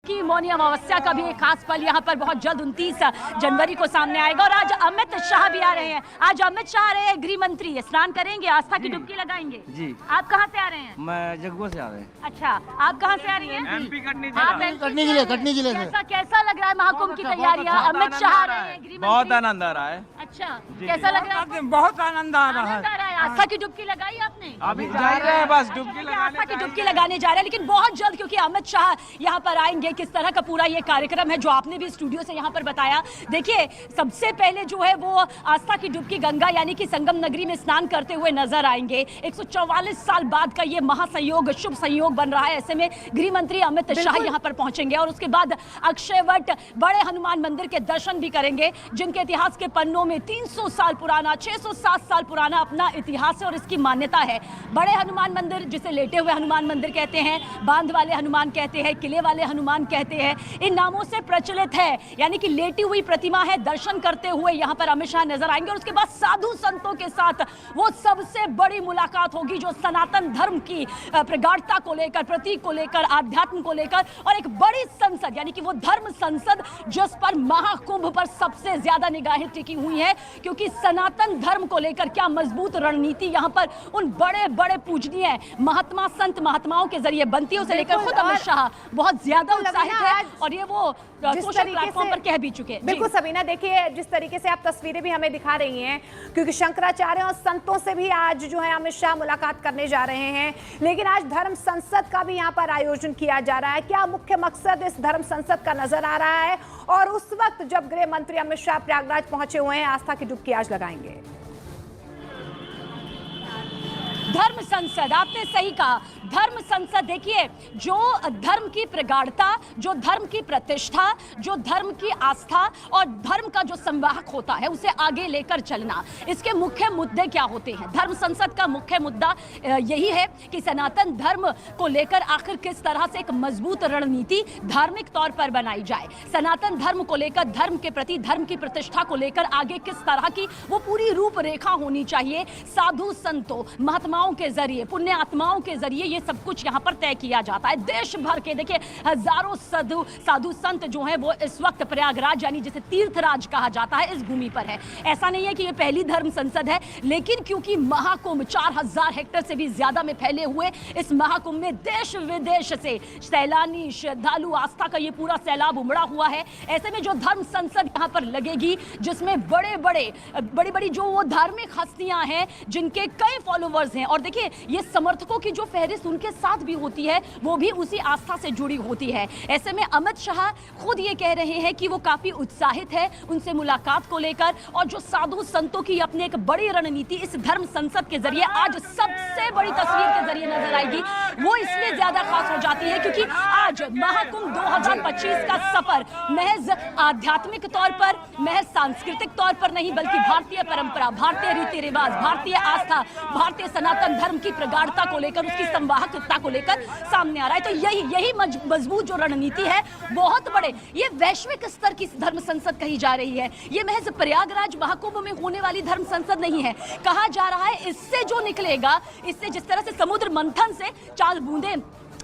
की मौनी अमावस्या का भी एक खास पल यहाँ पर बहुत जल्द 29 जनवरी को सामने आएगा और आज अमित शाह भी आ रहे हैं। आज अमित शाह आ रहे हैं, गृह मंत्री स्नान करेंगे, आस्था की डुबकी लगाएंगे। जी। आप कहाँ से आ रहे हैं? मैं जगुआ से आ रहे हैं। अच्छा, आप कहाँ से आ रही हैं? एमपी कटनी जिले से। कैसा लग रहा है महाकुंभ की तैयारियाँ? अमित शाह आ रहे हैं, गृह बहुत मंत्री। आनंद आ रहा है। अच्छा, कैसा लग रहा है? बहुत आनंद आ रहा है। आस्था की डुबकी लगाई आपने? अभी जा रहे हैं, बस डुबकी आस्था की डुबकी लगाने जा रहे हैं, लेकिन बहुत जल्द, क्योंकि अमित शाह यहाँ पर आएंगे। किस तरह का पूरा ये कार्यक्रम है जो आपने भी स्टूडियो से यहाँ पर बताया। देखिए, सबसे पहले जो है वो आस्था की डुबकी गंगा यानी कि संगम नगरी में स्नान करते हुए नजर आएंगे। 144 साल बाद का ये महासंयोग, शुभ संयोग बन रहा है। ऐसे में गृह मंत्री अमित शाह यहाँ पर पहुंचेंगे और उसके बाद अक्षयवट बड़े हनुमान मंदिर के दर्शन भी करेंगे, जिनके इतिहास के पन्नों में 300 साल पुराना, 607 साल पुराना अपना इतिहास है और इसकी मान्यता है। बड़े हनुमान मंदिर, जिसे लेटे हुए हनुमान मंदिर कहते हैं, बांध वाले हनुमान कहते हैं, किले वाले हनुमान कहते हैं, इन नामों से प्रचलित है। यानी कि लेटी हुई प्रतिमा है। दर्शन करते हुए यहाँ पर अमित शाह नजर आएंगे और उसके बाद साधु संतों के साथ वो सबसे बड़ी मुलाकात होगी जो सनातन धर्म की प्रगाढ़ता को लेकर, प्रतीक को लेकर, आध्यात्म को लेकर, और एक बड़ी संसद यानी कि वो धर्म संसद जिस पर महाकुंभ पर सबसे ज्यादा निगाहें टिकी हुई है, क्योंकि सनातन धर्म को लेकर क्या मजबूत रणनीति यहाँ पर उन बड़े बड़े पूजनीय महात्मा संत महात्माओं के जरिए बनती है, उसे लेकर खुद अमित शाह बहुत ज्यादा उत्साहित है और ये वो सोशल प्लेटफॉर्म पर कह भी चुके हैं। बिल्कुल सबीना, देखिए जिस तरीके से आप तस्वीरें भी हमें दिखा रही हैं, क्योंकि शंकराचार्य और संतों से भी आज जो है अमित शाह मुलाकात करने जा रहे हैं, लेकिन आज धर्म संसद का भी यहाँ पर आयोजन किया जा रहा है। क्या मुख्य मकसद इस धर्म संसद का नजर आ रहा है? और उस वक्त जब गृह मंत्री अमित शाह प्रयागराज पहुंचे हुए हैं, आस्था की डुबकी आज लगाएंगे। धर्म संसद, आपने सही कहा, धर्म संसद। देखिए, जो धर्म की प्रगाढ़ता, जो धर्म की प्रतिष्ठा, जो धर्म की आस्था और धर्म का जो संवाहक होता है, उसे आगे लेकर चलना, इसके मुख्य मुद्दे क्या होते हैं? धर्म संसद का मुख्य मुद्दा यही है कि सनातन धर्म को लेकर आखिर किस तरह से एक मजबूत रणनीति धार्मिक तौर पर बनाई जाए। सनातन धर्म को लेकर, धर्म के प्रति, धर्म की प्रतिष्ठा को लेकर आगे किस तरह की वो पूरी रूपरेखा होनी चाहिए। साधु संतों, महात्माओं के जरिए, पुण्य आत्माओं के जरिए ये सब कुछ यहाँ पर तय किया जाता है। देश भर के देखिए हजारों साधु संत जो हैं वो इस वक्त प्रयागराज यानी जिसे तीर्थराज कहा जाता है, इस भूमि पर है। ऐसा नहीं है कि ये पहली धर्म संसद है, लेकिन क्योंकि महाकुंभ 4000 हेक्टेयर से भी ज्यादा में फैले हुए इस महाकुंभ में देश विदेश से सैलानी, श्रद्धालु, आस्था का ये पूरा सैलाब उमड़ा हुआ है। ऐसे में जो धर्म संसद यहाँ पर लगेगी, जिसमें बड़ी बड़ी जो वो धार्मिक हस्तियां हैं, जिनके कई फॉलोवर्स हैं, और देखिए ये समर्थकों की जो फहरिस्त उनके साथ भी होती है, वो भी उसी आस्था से जुड़ी होती है। ऐसे में अमित शाह खुद ये कह रहे हैं कि वो काफी उत्साहित है उनसे मुलाकात को लेकर, और जो साधु संतों की अपनी एक बड़ी रणनीति इस धर्म संसद के जरिए आज सबसे बड़ी तस्वीर के जरिए नजर आएगी। वो इसलिए ज्यादा खास हो जाती है क्योंकि आज महाकुंभ 2025 का सफर महज आध्यात्मिक तौर पर, महज सांस्कृतिक तौर पर नहीं, बल्कि भारतीय परंपरा, भारतीय रीति रिवाज, भारतीय आस्था, भारतीय सनातन धर्म की प्रगाढ़ता को लेकर, उसकी संवाहकता को लेकर सामने आ रहा है। तो यही मजबूत जो रणनीति है, बहुत बड़े, ये वैश्विक स्तर की धर्म संसद कही जा रही है। ये महज प्रयागराज महाकुंभ में होने वाली धर्म संसद नहीं है। कहा जा रहा है इससे जो निकलेगा, इससे जिस तरह से समुद्र मंथन से 4 बूंदें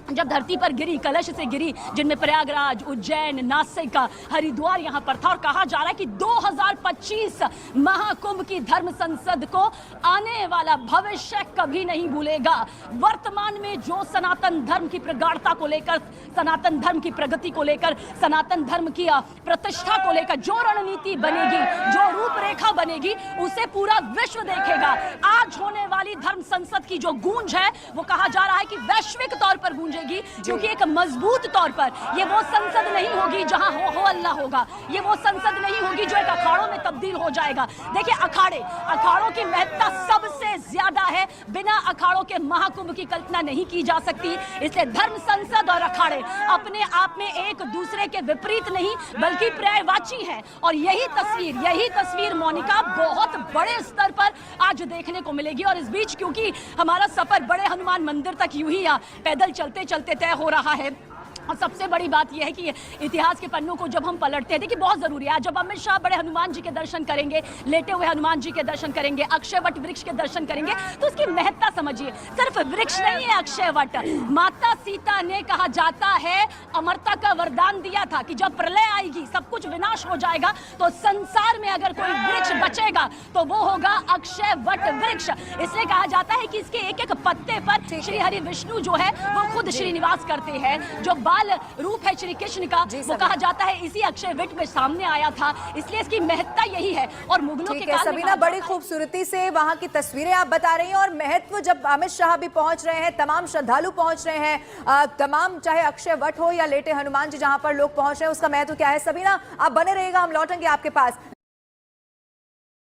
जब धरती पर गिरी, कलश से गिरी, जिनमें प्रयागराज, उज्जैन, नासिक, हरिद्वार यहाँ पर था, और कहा जा रहा है कि 2025 महाकुंभ की धर्म संसद को आने वाला भविष्य कभी नहीं भूलेगा। वर्तमान में जो सनातन धर्म की प्रगाढ़ता को लेकर, सनातन धर्म की प्रगति को लेकर, सनातन धर्म की प्रतिष्ठा को लेकर जो रणनीति बनेगी, जो रूपरेखा बनेगी, उसे पूरा विश्व देखेगा। आज होने वाली धर्म संसद की जो गूंज है, वो कहा जा रहा है कि वैश्विक तौर पर गूंज, क्योंकि एक मजबूत तौर पर ये वो संसद नहीं होगी जहां हो अल्लाह होगा। ये वो संसद नहीं होगी जो एक अखाड़ों में तब्दील हो जाएगा। देखिए, अखाड़ों की महत्ता सबसे ज्यादा है। बिना अखाड़ों के महाकुंभ की कल्पना नहीं की जा सकती। इसलिए धर्म संसद और अखाड़े अपने आप में एक दूसरे के विपरीत नहीं, बल्कि पर्यायवाची है। और यही तस्वीर मोनिका बहुत बड़े स्तर पर आज देखने को मिलेगी। और इस बीच क्योंकि हमारा सफर बड़े हनुमान मंदिर तक यूं ही पैदल चलते चलते तय हो रहा है, और सबसे बड़ी बात यह है कि इतिहास के पन्नों को जब हम पलटते हैं, देखिए बहुत जरूरी है, जब अमित शाह बड़े हनुमान जी के दर्शन करेंगे, लेटे हुए हनुमान जी के दर्शन करेंगे, अक्षय वट वृक्ष के दर्शन करेंगे, तो उसकी महत्ता समझिए। सिर्फ वृक्ष नहीं है अक्षय वट, माता सीता ने कहा जाता है अमरता का वरदान दिया था कि जब प्रलय आएगी, सब कुछ विनाश हो जाएगा, तो संसार में अगर कोई वृक्ष बचेगा तो वो होगा अक्षय वट वृक्ष। इसलिए कहा जाता है कि इसके एक एक पत्ते पर श्री हरि विष्णु जो है वो खुद श्रीनिवास करते हैं। जो बाल रूप है श्री कृष्ण का, वो कहा जाता है इसी अक्षय वट में सामने आया था, इसलिए इसकी महत्ता यही है। और मुगलों के काल में सबीना, बड़ी खूबसूरती से वहां की तस्वीरें आप बता रही हैं और महत्व, जब अमित शाह भी पहुंच रहे हैं, तमाम श्रद्धालु पहुंच रहे हैं, तमाम चाहे अक्षय वट हो या लेटे हनुमान जी जहां पर लोग पहुंच रहे हैं, उसका महत्व क्या है? सबीना, आप बने रहिएगा, हम लौटेंगे आपके पास।